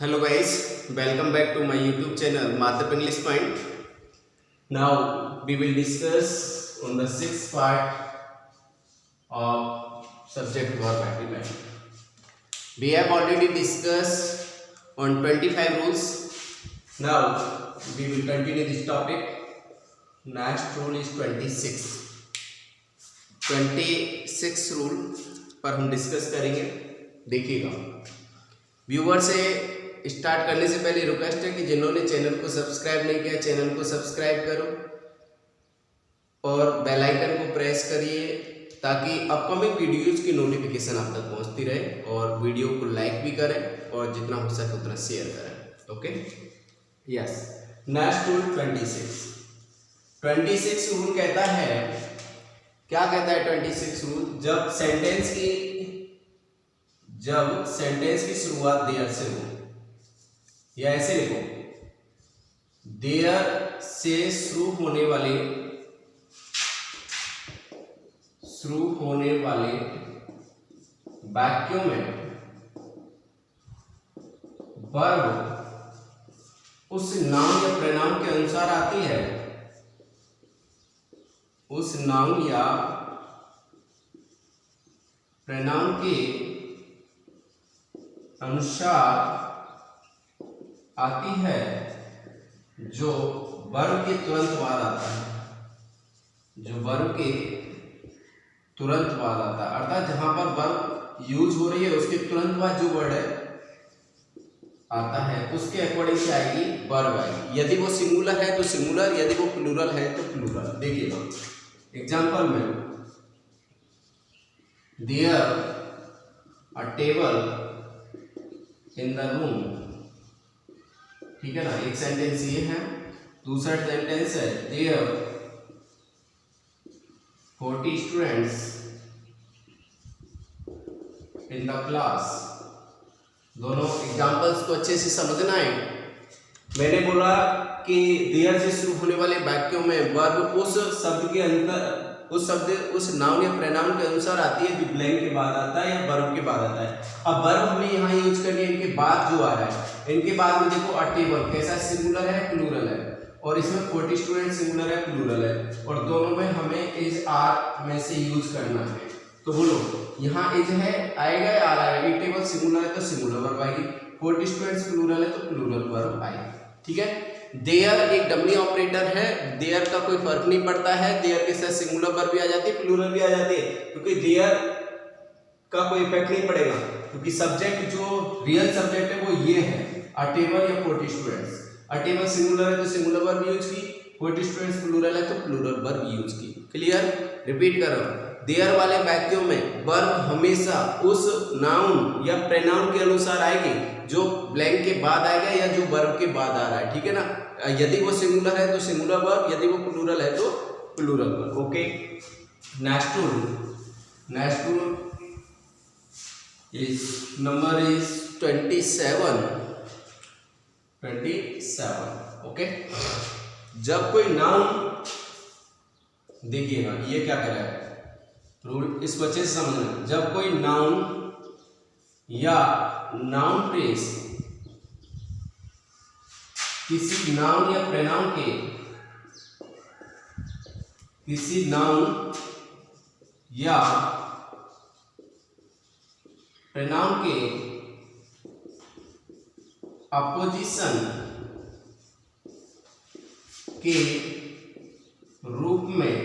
Hello guys, welcome back to my YouTube channel Madhap English Point. Now we will discuss on the sixth part of subject verb agreement. We have already discussed on 25 rules. Now we will continue this topic. Next rule is 26. 26 rule पर हम discuss करेंगे. देखिएगा viewer से start करने से पहले request है कि जिन्होंने चैनल को सब्सक्राइब नहीं किया चैनल को सब्सक्राइब करो और बेल आइकन को प्रेस करिए ताकि अपकमिंग वीडियोज की नोटिफिकेशन आप तक पहुंचती रहे और वीडियो को लाइक भी करें और जितना हो सके उतना शेयर करें. Okay yes. Next rule 26 rule कहता है, क्या कहता है 26 रूल, जब सेंटेंस की शुरुआत देयर से हो या ऐसे लिखो, देयर से शुरू होने वाले वाक्यों में वर्ब उस नाउन या प्रोनाउन के अनुसार आती है, उस नाउन या प्रोनाउन के अनुसार आती है जो वर्ब के तुरंत बाद आता है, जो वर्ब के तुरंत बाद आता है. अर्थात जहां पर वर्ब यूज हो रही है उसके तुरंत बाद जो वर्ड है आता है उसके अकॉर्डिंग से आएगी वर्ब आएगी. यदि वो सिंगुलर है तो सिंगुलर, यदि वो प्लूरल है तो प्लूरल. देखिएगा एग्जाम्पल में, there a table in the room. ठीक है ना, एक सेंटेंस ये है. दूसरा सेंटेंस है there 40 students in the class. दोनों एग्जाम्पल्स को अच्छे से समझना है. मैंने बोला कि देयर से शुरू होने वाले वाक्यों में वर्ब उस शब्द के अंतर उस नाउन या प्रोनाउन के अनुसार आती है जो ब्लैंक के बाद आता है या वर्ब के बाद आता है. अब वर्ब हमें यहाँ यूज करनी है इनके बाद जो आ रहा है. इनके बाद में देखो अ टेबल कैसा सिंगुलर है प्लूरल है और इसमें 40 स्टूडेंट सिंगुलर है प्लूरल है और दोनों में हमें इज आर में से यूज करना है. तो बोलो यहाँ इज है आएगा या आ रहा है. ए टेबल सिंगुलर है तो सिंगुलर वर्ब आएगी, 40 स्टूडेंट्स प्लूरल है तो प्लूरल वर्ब आएगी. ठीक है. देयर एक डमी ऑपरेटर है, देयर का कोई फर्क नहीं पड़ता है, देयर के साथ सिंगुलर वर्ब भी आ जाती है प्लूरल भी आ जाती है क्योंकि देयर का कोई इफेक्ट नहीं पड़ेगा क्योंकि सब्जेक्ट जो रियल सब्जेक्ट है वो ये है अ टेबल या 40 स्टूडेंट्स. अ टेबल सिंगुलर है तो सिंगुलर वर्ब यूज की, 40 स्टूडेंट्स प्लूरल है तो प्लूरल वर्ब यूज की. क्लियर. रिपीट करो, देयर वाले वाक्यों में वर्ब हमेशा उस नाउन या प्रोनाउन के अनुसार आएगी जो ब्लैंक के बाद आएगा या जो वर्ब के बाद आ रहा है. ठीक है ना. यदि वो सिंगुलर है तो सिंगुलर वर्ब, यदि वो प्लूरल है तो plural verb. Okay. Next rule is number is 27. Okay. जब कोई नाउन, देखिएगा ये क्या कर रहा है रूल, इस बच्चे से समझना. जब कोई नाउन या नाउन फ्रेज किसी नाउन या प्रोनाउन के किसी नाउन या प्रोनाउन के अपोजिशन के रूप में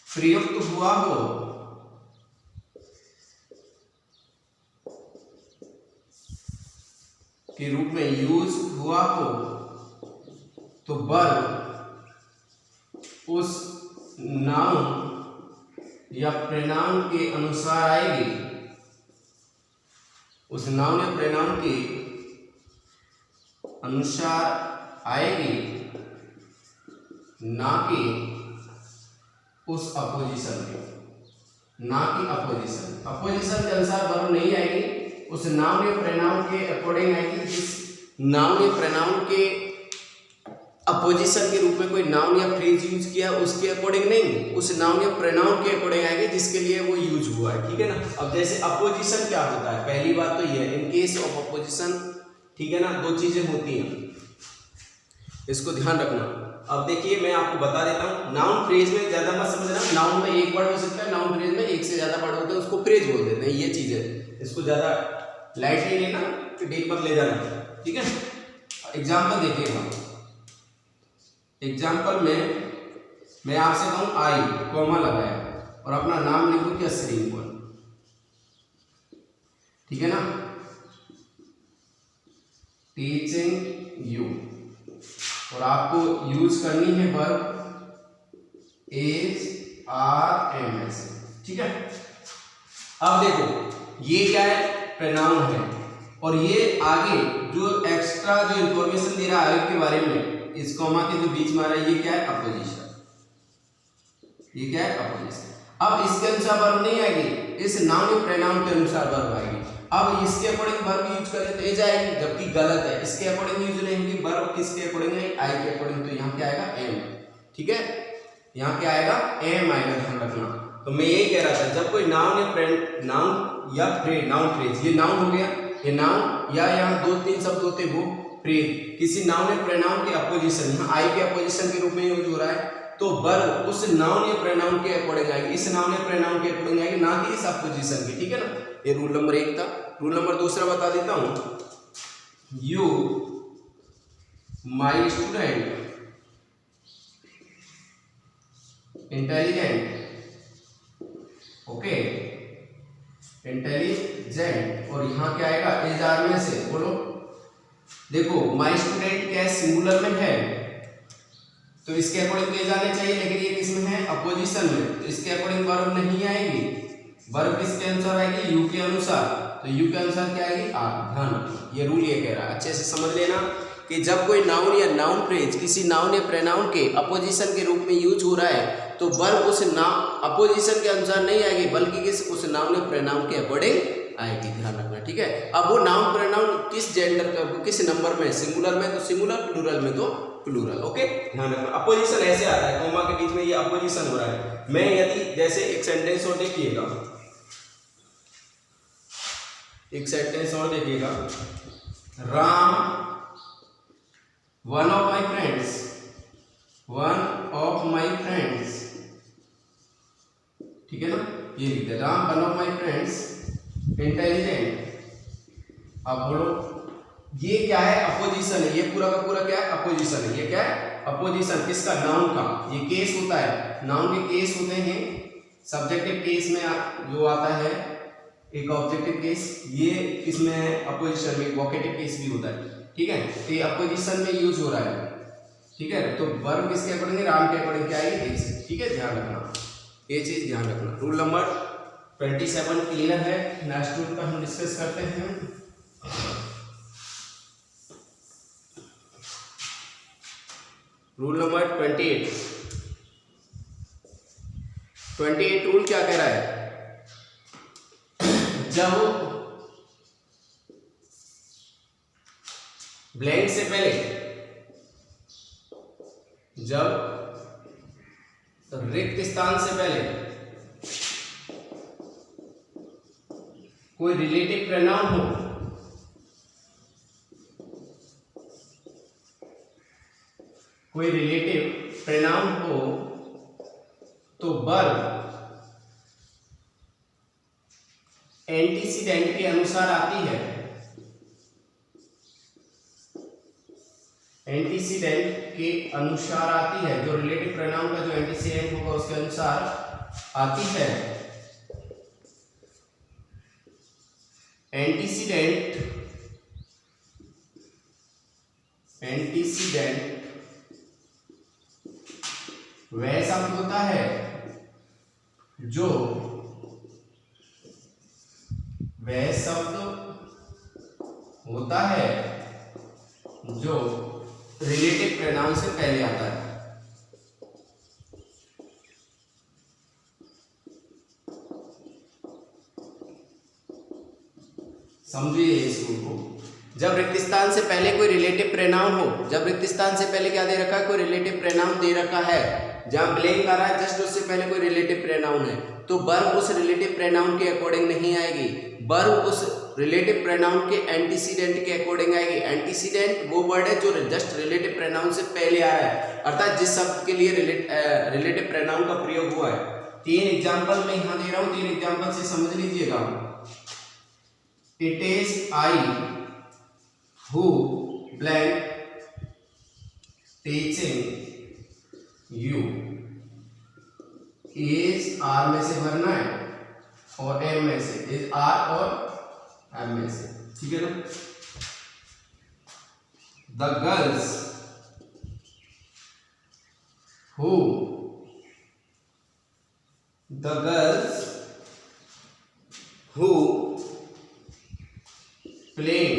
प्रयुक्त हुआ हो के रूप में यूज हुआ हो तो वर्ब उस नाउन या प्रोनाउन के अनुसार आएगी, उस नाउन या प्रोनाउन के अनुसार आएगी, ना कि उस अपोजिशन के, ना कि अपोजिशन के अनुसार वर्ब नहीं आएगी, उस नाउन या प्रोनाउन के अकॉर्डिंग आएगी. जिस नाउन या प्रोनाउन के अपोजिशन के रूप में कोई नाउन या फ्रेज यूज किया उसके अकॉर्डिंग नहीं, उस नाउन या प्रोनाउन के अकॉर्डिंग आएंगे जिसके लिए वो यूज हुआ है। ठीक है ना। अब जैसे अपोजिशन क्या होता है, पहली बात तो ये है, इन केस ऑफ अपोजिशन ठीक है ना, दो चीजें होती हैं, इसको ध्यान रखना। अब देखिए मैं आपको बता देता हूँ, नाउन फ्रेज में ज्यादा मत समझना, नाउन में एक वर्ड हो सकता है, नाउन फ्रेज में एक से ज्यादा वर्ड होते हैं, उसको फ्रेज बोल देते हैं, ये चीज है, इसको ज्यादा लाइटली लेना, डीप मत ले जाना, ठीक है। एग्जाम्पल देखिएगा, एग्जाम्पल में मैं आपसे कहूँ आई, कॉमा लगाया और अपना नाम लिखूं क्या, श्रीमन, ठीक है ना, टीचिंग यू, और आपको यूज करनी है verb as R M S, ठीक है। अब देखो ये क्या है, प्रोनाउन है, और ये आगे जो एक्स्ट्रा जो इंफॉर्मेशन दे रहा है के बारे में, इस कॉमा के जो बीच में आ रहा है, ये क्या है, अपोजिशन, ये क्या है, अपोजिशन। अब इसके अनुसार वर्ब नहीं आएगी, इस नाउन या प्रोनाउन के अनुसार वर्ब आएगी। अब इसके अकॉर्डिंग वर्ब यूज करें तो ये जाएगी, जबकि गलत है, इसके अकॉर्डिंग यूज नहीं होगी, वर्ब किसके अकॉर्डिंग है, आई के अकॉर्डिंग, तो यहाँ क्या आएगा, एम, ठीक है, यहाँ क्या आएगा, एम आएगा, ध्यान रखना। तो मैं यही कह रहा था, जब कोई नाउन या नाउन फ्रेज, ये नाउन हो गया, ये नाउन या यहाँ दो तीन शब्द होते हैं वो फ्रेज, किसी नाउन या प्रोनाउन के अपोजिशन, यहाँ आई के अपोजिशन के रूप में यूज हो रहा है, तो वर्ब उस नाउन या प्रोनाउन के अकॉर्डिंग आएगी, इस नाउन या प्रोनाउन के अकॉर्डिंग आएगी, ना कि इस अपोजिशन की, ठीक है ना। ये रूल नंबर 1 था। रूल नंबर 2 बता देता हूं, you my student intelligent, okay, intelligent, और यहां क्या आएगा, एज आर में से, बोलो, देखो माई स्टूडेंट क्या है, सिंगुलर में है, तो इसके अकॉर्डिंग तो ये जाने चाहिए, लेकिन ये किस में है, अपोजिशन में, तो इसके अकॉर्डिंग वर्ब नहीं आएगी, वर्ब किसके अनुसार आएगी, यू के अनुसार, तो यू के अनुसार क्या आएगी, आर, ध्यान रखना, ये रूल ये कह रहा है, अच्छे से समझ लेना कि जब कोई नाउन या नाउन फ्रेज किसी नाउन या प्रोनाउन के अपोजिशन के रूप में यूज हो रहा है, तो वर्ब उस अपोजिशन के अनुसार नहीं आएगी, बल्कि किस उस नाउन या प्रोनाउन के अकॉर्डिंग आएगी, ध्यान रखना, ठीक है। अब वो नाउन प्रोनाउन किस जेंडर का, किस नंबर में, सिंगुलर में तो सिंगुलर, प्लूरल में तो प्लूरल, ओके, ध्यान रखना। अपोजिशन ऐसे आता है, कॉमा के बीच में ये अपोजिशन हो रहा है। मैं यदि जैसे एक सेंटेंस और देखिएगा, एक सेंटेंस और देखिएगा, Ram one of my friends, ठीक है ना, ये लिखते हैं, Ram one of my friends intelligent. अब बोलो ये क्या है, अपोजिशन है, ये पूरा का पूरा क्या है, अपोजिशन है, ये क्या है, अपोजिशन, किसका, नाउन का। ये केस होता है, नाउन के केस होते हैं, सब्जेक्टिव केस में जो आता है एक ऑब्जेक्टिव केस, ये किसमें, अपोजिशन में, वोकेटिव केस भी होता है, ठीक है, तो ये अपोजिशन में यूज हो रहा है, ठीक है, तो वर्ब किसके अकॉर्डिंग, राम के अकॉर्डिंग क्या आएगी, एज, ठीक है, ध्यान रखना, ये चीज ध्यान रखना। रूल नंबर 27 क्लियर है, नेक्स्ट रूल पर हम डिस्कस करते हैं। रूल नंबर 28 रूल क्या कह रहा है, जब ब्लैंक से पहले, जब रिक्त स्थान से पहले कोई रिलेटिव प्रोनाउन हो, कोई रिलेटिव प्रोनाउन हो, तो वर्ब एंटीसीडेंट के अनुसार आती है, एंटीसीडेंट के अनुसार आती है, जो रिलेटिव प्रोनाउन का जो एंटीसीडेंट होगा उसके अनुसार आती है। एंटीसीडेंट वह शब्द होता है जो, वह शब्द होता है जो रिलेटिव प्रोनाउन से पहले आता है। समझिए इस रूल को, जब रिक्त स्थान से पहले कोई रिलेटिव प्रोनाउन हो, जब रिक्त स्थान से पहले क्या दे रखा है, कोई रिलेटिव प्रोनाउन दे रखा है, जहां ब्लैंक आ रहा है जस्ट उससे पहले कोई रिलेटिव प्रोनाउन है, तो वर्ब उस रिलेटिव प्रोनाउन के अकॉर्डिंग नहीं आएगी, वर्ब उस रिलेटिव प्रोनाउन के एंटीसीडेंट के अकॉर्डिंग आएगी। एंटीसीडेंट वो वर्ड है जो जस्ट रिलेटिव प्रोनाउन से पहले आ रहा है, अर्थात जिस शब्द के लिए रिलेटिव प्रोनाउन का प्रयोग हुआ है। 3 एग्जांपल मैं यहां दे रहा हूं, 3 एग्जांपल से समझ लीजिएगा। It is I who blank teaching you. Is are में से भरना है और एम में से, इज आर और एम में से, ठीक है ना। The girls who, the girls who playing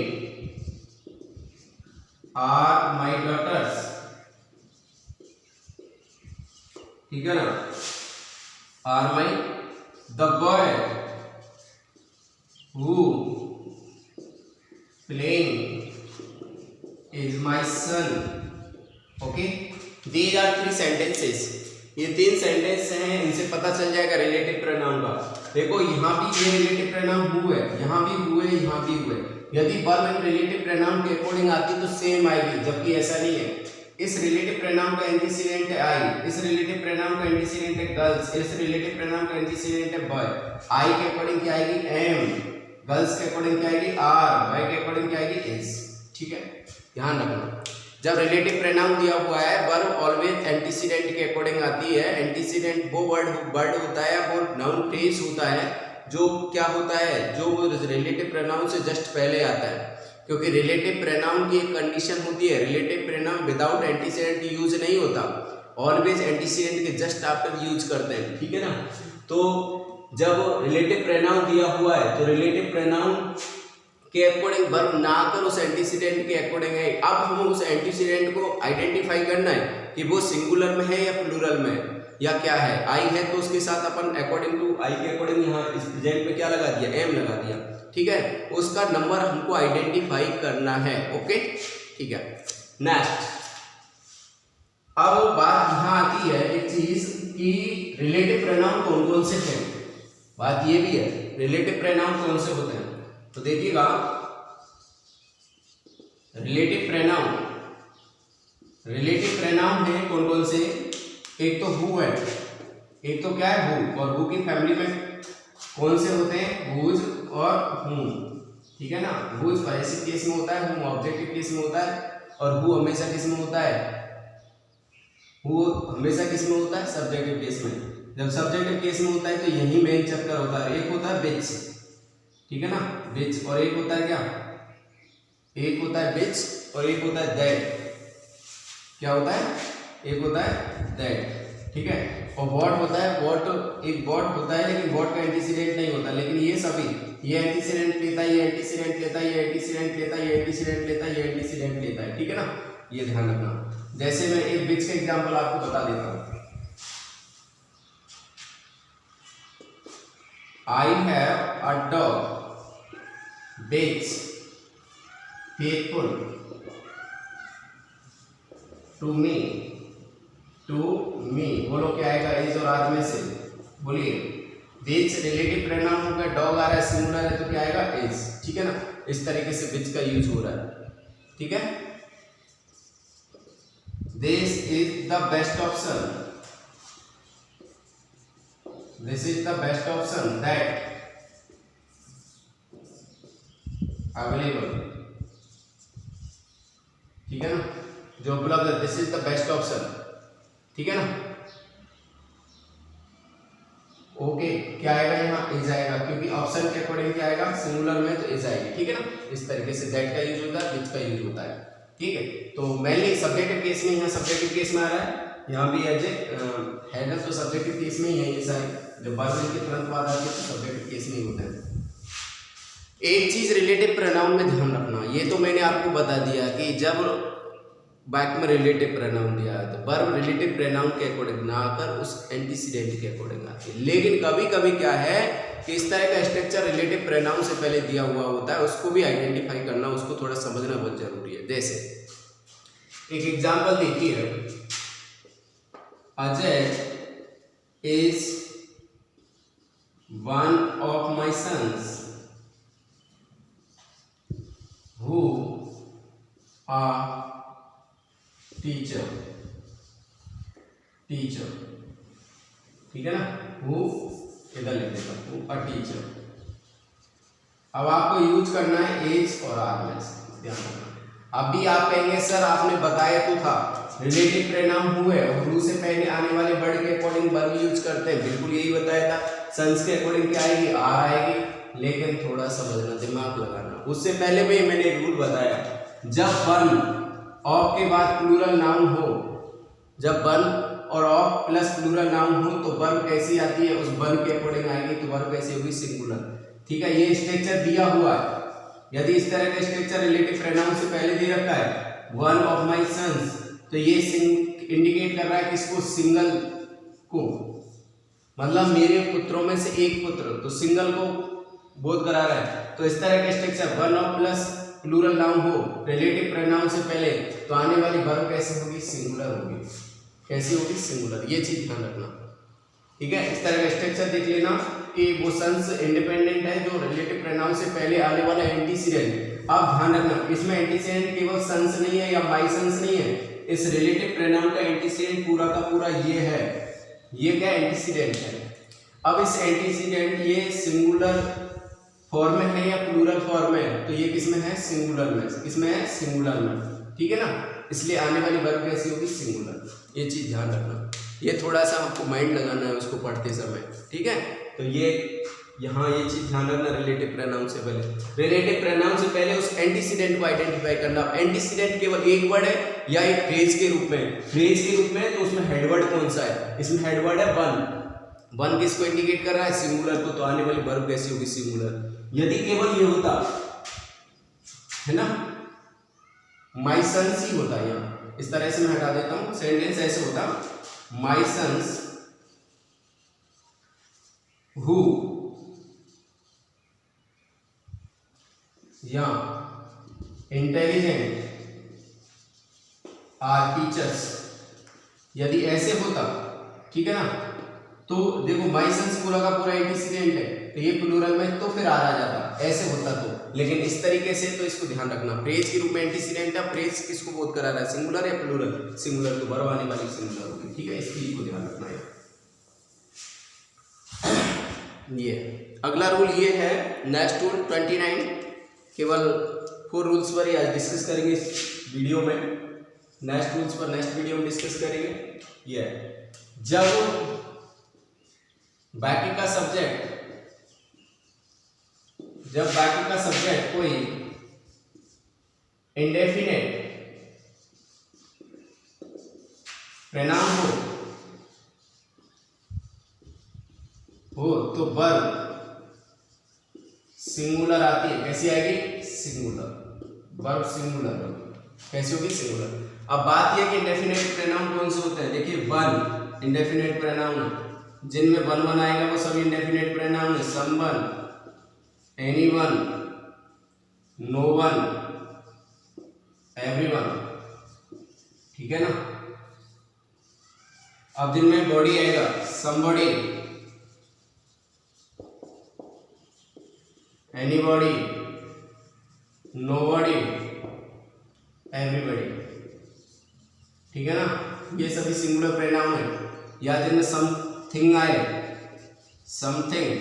are my daughters, ठीक है ना। Are my, the boy who playing is my son. Okay, these are 3 sentences. ये 3 सेंटेंस हैं, इनसे पता चल जाएगा रिलेटिव प्रोनाउन का। देखो यहाँ भी ये रिलेटिव प्रोनाउन हु है, यहाँ भी हु है, यहाँ भी हु है। यदि वर्ब रिलेटिव प्रोनाउन के अकॉर्डिंग आती तो सेम आएगी, जबकि ऐसा नहीं है। इस रिलेटिव प्रोनाउन का एंटीसीडेंट है आई, इस रिलेटिव प्रोनाउन का एंटीसीडेंट है गर्ल्स, इस रिलेटिव प्रोनाउन का एंटीसीडेंट है बॉय। आई के अकॉर्डिंग क्या आएगी एम, गर्ल्स के अकॉर्डिंग क्या आएगी आर, बॉय के अकॉर्डिंग क्या आएगी इज, ठीक है। ध्यान रखना, जब रिलेटिव प्रोनाउन दिया हुआ है वर्ब ऑलवेज एंटीसीडेंट के अकॉर्डिंग आती है। एंटीसीडेंट वो वर्ड होता है, वो नाउन फ्रेज होता है जो क्या होता है, जो रिलेटिव प्रोनाउन से जस्ट पहले आता है। क्योंकि रिलेटिव प्रोनाउन की एक कंडीशन होती है, relative pronoun without antecedent use नहीं होता, ऑलवेज एंटीसीडेंट के जस्ट आफ्टर यूज करते हैं, ठीक है ना। तो जब रिलेटिव प्रोनाउन दिया हुआ है तो रिलेटिव प्रोनाउन के अकॉर्डिंग वर्ब ना कर उस एंटीसीडेंट के अकॉर्डिंग है। अब हम उस एंटीसीडेंट को आइडेंटिफाई करना है कि वो सिंगुलर में है या प्लूरल में है या क्या है। आई है तो उसके साथ अपन अकॉर्डिंग टू आई के अकॉर्डिंग यहाँ इस प्रेजेंट में क्या लगा दिया एम लगा दिया, ठीक है। उसका नंबर हमको आइडेंटिफाई करना है, ओके, ठीक है। नेक्स्ट, अब बात यहाँ आती है एक चीज कि रिलेटिव प्रोनाउन कौन कौन से हैं। बात ये भी है रिलेटिव प्रोनाउन कौन से होते हैं, तो देखिएगा रिलेटिव प्रोनाउन है कौन कौन से। एक तो हु है, एक तो क्या है हु, और हु की फैमिली में कौन से होते हैं हुज और हुम, ठीक है ना। हुज पॉसेसिव केस में होता है, हुम ऑब्जेक्टिव केस में होता है, और हु हमेशा किस में होता है, हु हमेशा किस में होता है सब्जेक्टिव केस में। जब सब्जेक्टिव केस में होता है तो यही मेन चक्कर होता है। एक होता है विच, ठीक है ना, विच, और एक होता है क्या, एक होता है विच और एक होता है दैट। क्या होता है, एक होता है दैट, ठीक है। और व्हाट होता है, व्हाट एक व्हाट होता है लेकिन व्हाट का एंटीसीडेंट नहीं होता, लेकिन ये सभी ये एंटीसीडेंट लेता है, ये एंटीसीडेंट लेता है, ये एंटीसीडेंट लेता है, ये एंटीसीडेंट लेता है, ये एंटीसीडेंट लेता है, ठीक है ना। ये ध्यान रखना। जैसे मैं एक विच का एग्जांपल आपको बता देता हूं। I have a dog which faithful to me, बोलो क्या आएगा इज और आर में से, बोलिए। विच रिलेटिव प्रोनाउन होगा, डॉग आ रहा है सिंगुलर है तो क्या आएगा इज, ठीक है ना। इस तरीके से विच का यूज हो रहा है, ठीक है। This is the best option, this is the best option that available, ठीक है ना, जो उपलब्ध है, this is the best option, ठीक है ना। ओके, क्या आएगा यहाँ इज आएगा, क्योंकि ऑप्शन के अकॉर्डिंग क्या आएगा सिंगुलर में तो इज आएगी, ठीक है ना। इस तरीके से दैट का यूज होता है, विच का यूज होता है, ठीक है। तो मेनली सब्जेक्टिव केस में, यहाँ सब्जेक्टिव केस में आ रहा है, यहाँ भी एज है ना, तो सब्जेक्टिव केस में ही है ये सारे। जब वर्ब के तुरंत बाद आती है तो सब्जेक्टिव केस में ही होता है। एक चीज रिलेटिव प्रोनाउन में ध्यान रखना, ये तो मैंने आपको बता दिया कि जब बैक में रिलेटिव प्रोनाउन दिया है तो वर्ब रिलेटिव प्रोनाउन के अकॉर्डिंग ना आकर उस एंटीसीडेंट के अकॉर्डिंग आती है। लेकिन कभी कभी क्या है कि इस तरह का स्ट्रक्चर रिलेटिव प्रोनाउन से पहले दिया हुआ होता है, उसको भी आइडेंटिफाई करना, उसको थोड़ा समझना बहुत जरूरी है। जैसे एक एग्जाम्पल देखिए, Ajay is one of my sons, teacher, ठीक है ना, हु इधर लिख देता हूँ अ टीचर। अब आपको यूज करना है एज और आर में से, ध्यान रखना। अभी आप कहेंगे सर आपने बताया तो था रिलेटिव प्रोनाउन हुए और हु से पहले आने वाले वर्ड के अकॉर्डिंग वर्ब यूज करते हैं, बिल्कुल यही बताया था। सन्स के अकॉर्डिंग क्या आएगी, आर आएगी, लेकिन थोड़ा समझना, दिमाग लगाना। उससे पहले भी मैंने रूल बताया, जब वन ऑफ के बाद प्लूरल नाउन हो, जब वन और ऑफ प्लस प्लूरल नाउन हो तो वर्ब कैसी आती है, उस वर्ब के अकॉर्डिंग आएगी, तो वर्ब कैसी होगी, सिंगुलर। ठीक है, ये स्ट्रक्चर दिया हुआ है। यदि इस तरह का स्ट्रक्चर रिलेटिव प्रोनाउन से पहले दे रखा है, वन ऑफ माई सन्स, तो ये इंडिकेट कर रहा है किसको, सिंगल को, मतलब मेरे पुत्रों में से एक पुत्र, तो सिंगल को बोध करा रहा है। तो इस तरह का structure one of plus plural noun हो रिलेटिव प्रोनाउन से पहले, तो आने वाली वर्ब कैसी होगी, सिंगुलर होगी। कैसी होगी, सिंगुलर। ये चीज ध्यान रखना, ठीक है। इस तरह का स्ट्रक्चर देख लेना कि वो सन्स इंडिपेंडेंट है जो रिलेटिव प्रोनाउन से पहले आने वाला एंटीसीडेंट। अब ध्यान रखना, इसमें एंटीसीडेंट केवल सन्स नहीं है या माई सन्स नहीं है, इस रिलेटिव प्रोनाउन का एंटीसीडेंट पूरा का पूरा ये है, ये क्या एंटीसीडेंट है। अब इस एंटीसीडेंट ये सिंगुलर फॉर्म में है या प्लूरल फॉर्म में है, तो ये किसमें है, सिंगुलर में, किसमें है, सिंगुलर में, ठीक है ना। इसलिए आने वाली वर्ब कैसी होगी, सिंगुलर। ये चीज ध्यान रखना, ये थोड़ा सा आपको माइंड लगाना है उसको पढ़ते समय, ठीक है। तो ये यहाँ ये चीज ध्यान रखना, रिलेटिव प्रोनाउन से पहले, रिलेटिव प्रोनाउन से पहले उस एंटीसीडेंट को आइडेंटिफाई करना। एंटीसीडेंट केवल एक वर्ड है या एक फ्रेज के रूप में, फ्रेज के रूप में, तो उसमें हेडवर्ड कौन सा है, इसमें हेडवर्ड है वन। वन किसको इंडिकेट कर रहा है, सिंगुलर को, तो आने वाली वर्ब कैसी होगी, सिंगुलर। यदि केवल ये होता है ना, माई सन्स ही होता है, यहाँ इस तरह से मैं हटा देता हूं, सेंटेंस ऐसे होता, माई सन्स हु, या इंटेलिजेंट आर टीचर्स। यदि ऐसे होता, ठीक है ना, तो देखो माई सन्स पूरा का पूरा एंटीसीडेंट है, तो ये प्लूरल में तो फिर आ जाता, ऐसे होता तो। लेकिन इस तरीके से तो इसको ध्यान रखना, प्रेज के रूप में एंटीसीडेंट है, प्रेज किसको बोध करा रहा है, सिंगुलर या प्लूरल, सिंगुलर, तो वर्ब आने वाली सिंगुलर होगी, ठीक है। इस चीज को ध्यान रखना है। ये अगला रूल ये है, नेक्स्ट रूल 29, केवल 4 रूल्स पर ही आज डिस्कस करेंगे इस वीडियो में। नेक्स्ट रूल्स पर नेक्स्ट वीडियो में डिस्कस करेंगे। ये जब बाकी का सब्जेक्ट, जब बाकी का सब्जेक्ट कोई इंडेफिनेट प्रोनाउन हो तो वर्ब सिंगुलर आती है। कैसी आएगी, सिंगुलर, वर्ब सिंगुलर कैसी होगी, सिंगुलर। अब बात यह कि इंडेफिनेट प्रोनाउन कौन से होते हैं, देखिए वन इंडेफिनेट प्रोनाउन है, जिनमें वन वन आएगा वो सभी इंडेफिनेट प्रोनाउन है, someone, anyone, no one, everyone, ठीक है ना। अब जिनमें बॉडी आएगा, समबॉडी, एनीबॉडी, नोबॉडी, एवरीबॉडी, ठीक है ना। ये सभी सिंगुलर प्रोनाउन है। या जिनमें समथिंग आए, something,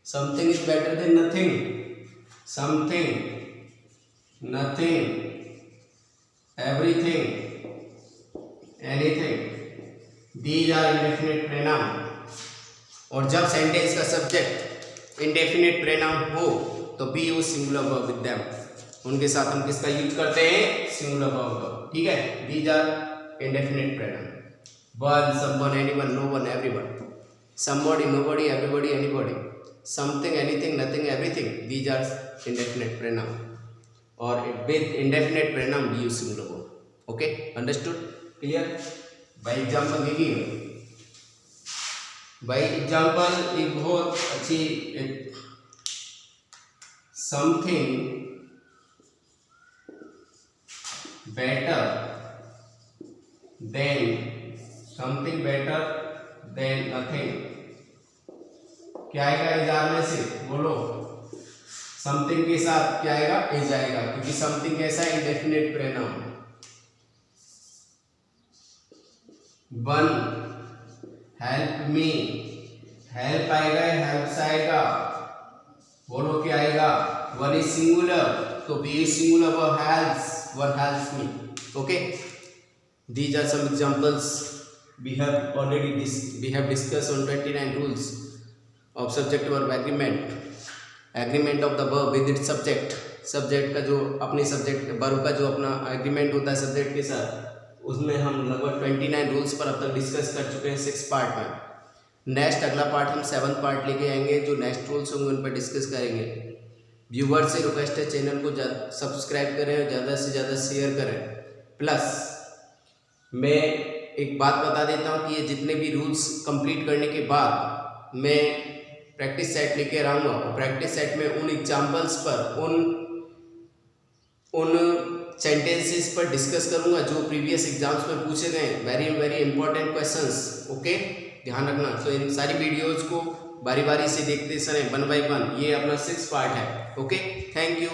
something is better than nothing, something, nothing, everything, anything, these are indefinite pronoun. और जब सेंटेंस का सब्जेक्ट इंडेफिनिट प्रोनाउन हो तो we use singular verb with them, उनके साथ हम किसका यूज करते हैं, सिंगुलर वर्ब का, ठीक है। These are indefinite pronoun, one, someone, anyone, no one, everyone, somebody, nobody, everybody, anybody, something, anything, nothing, everything, these are indefinite pronoun, or with indefinite pronoun we use singular verb. Okay, understood, clear? by example देखिए, by example एक बहुत अच्छी something better than, something better than nothing, क्या आएगा इजार में से, बोलो। Something के साथ क्या आएगा, इज आएगा, क्योंकि समथिंग कैसा है, indefinite pronoun, one, help me, help आएगा, हेल्प्स आएगा, बोलो क्या आएगा, वन इज सिंगुलर तो be is singular, one helps me. Okay, these are some examples we have discussed on 29 rules of subject verb agreement of the verb with its subject का जो अपने subject verb का जो अपना agreement होता है subject के साथ, उसमें हम लगभग 29 रूल्स पर अब तक डिस्कस कर चुके हैं 6 पार्ट में. नेक्स्ट अगला पार्ट हम 7 पार्ट लेके आएंगे, जो नेक्स्ट रूल्स होंगे उन पर डिस्कस करेंगे. व्यूवर से रिक्वेस्ट है चैनल को सब्सक्राइब करें और ज़्यादा से ज़्यादा शेयर करें. प्लस मैं एक बात बता देता हूँ कि ये जितने भी रूल्स कंप्लीट करने के बाद मैं प्रैक्टिस सेट लेके आऊँगा, और प्रैक्टिस सेट में उन एग्जाम्पल्स पर उन सेंटेंसेस पर डिस्कस करूँगा जो प्रीवियस एग्जाम्स में पूछे गए, वेरी इंपॉर्टेंट क्वेश्चंस. ओके, ध्यान रखना. तो इन सारी वीडियोज़ को बारी बारी से देखते समय 1 by 1, ये अपना 6 पार्ट है. Okay, thank you.